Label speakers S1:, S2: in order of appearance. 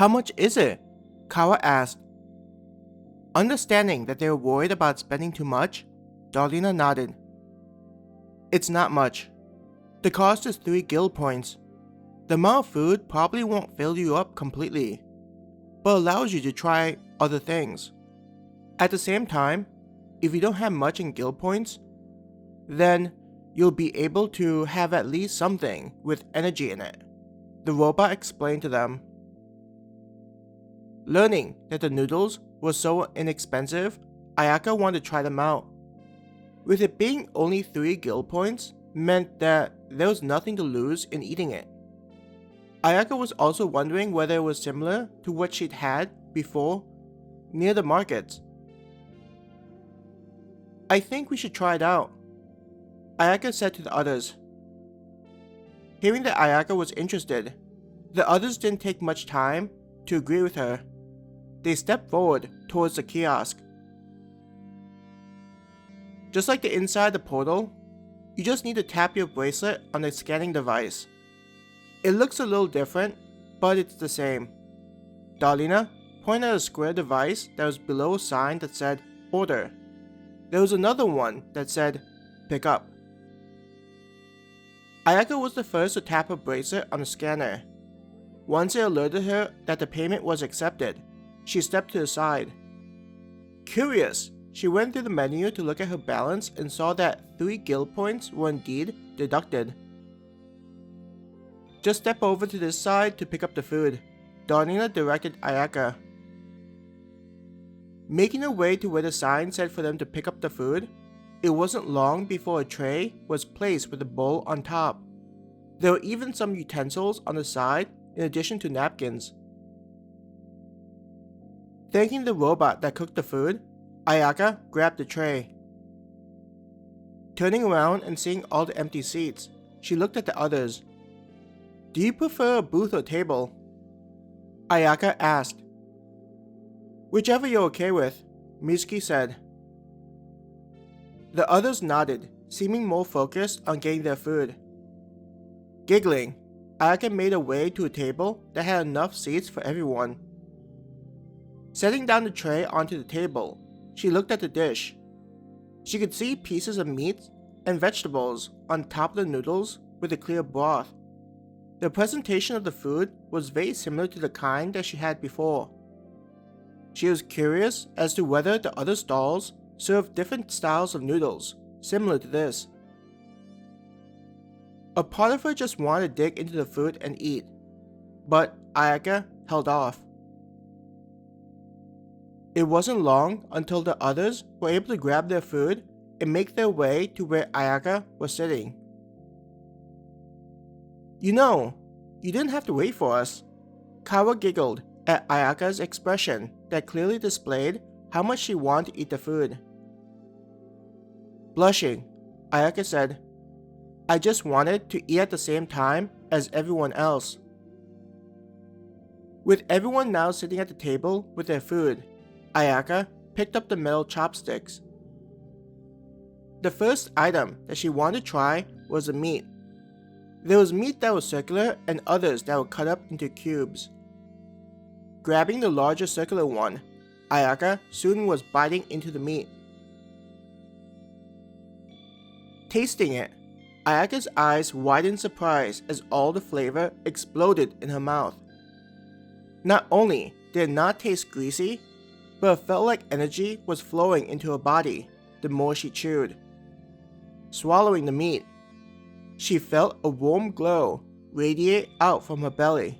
S1: How much is it? Kawa asked. Understanding that they were worried about spending too much, Darlena nodded. It's not much. The cost is 3 guild points. The amount of food probably won't fill you up completely, but allows you to try other things. At the same time, if you don't have much in guild points, then you'll be able to have at least something with energy in it, the robot explained to them. Learning that the noodles were so inexpensive, Ayaka wanted to try them out. With it being only 3 guild points, meant that there was nothing to lose in eating it. Ayaka was also wondering whether it was similar to what she'd had before near the markets. I think we should try it out, Ayaka said to the others. Hearing that Ayaka was interested, the others didn't take much time to agree with her. They stepped forward towards the kiosk. Just like the inside of the portal, you just need to tap your bracelet on the scanning device. It looks a little different, but it's the same. Darlena pointed at a square device that was below a sign that said Order. There was another one that said Pick Up. Ayaka was the first to tap her bracelet on the scanner. Once it alerted her that the payment was accepted, she stepped to the side. Curious, she went through the menu to look at her balance and saw that 3 guild points were indeed deducted. Just step over to this side to pick up the food, Darlena directed Ayaka. Making her way to where the sign said for them to pick up the food, it wasn't long before a tray was placed with a bowl on top. There were even some utensils on the side in addition to napkins. Thanking the robot that cooked the food, Ayaka grabbed the tray. Turning around and seeing all the empty seats, she looked at the others. Do you prefer a booth or table? Ayaka asked. Whichever you're okay with, Mitsuki said. The others nodded, seeming more focused on getting their food. Giggling, Ayaka made her way to a table that had enough seats for everyone. Setting down the tray onto the table, she looked at the dish. She could see pieces of meat and vegetables on top of the noodles with a clear broth. The presentation of the food was very similar to the kind that she had before. She was curious as to whether the other stalls served different styles of noodles, similar to this. A part of her just wanted to dig into the food and eat, but Ayaka held off. It wasn't long until the others were able to grab their food and make their way to where Ayaka was sitting. You know, you didn't have to wait for us. Kawa giggled at Ayaka's expression that clearly displayed how much she wanted to eat the food. Blushing, Ayaka said, I just wanted to eat at the same time as everyone else. With everyone now sitting at the table with their food, Ayaka picked up the metal chopsticks. The first item that she wanted to try was the meat. There was meat that was circular and others that were cut up into cubes. Grabbing the larger circular one, Ayaka soon was biting into the meat. Tasting it, Ayaka's eyes widened in surprise as all the flavor exploded in her mouth. Not only did it not taste greasy, but it felt like energy was flowing into her body the more she chewed. Swallowing the meat, she felt a warm glow radiate out from her belly.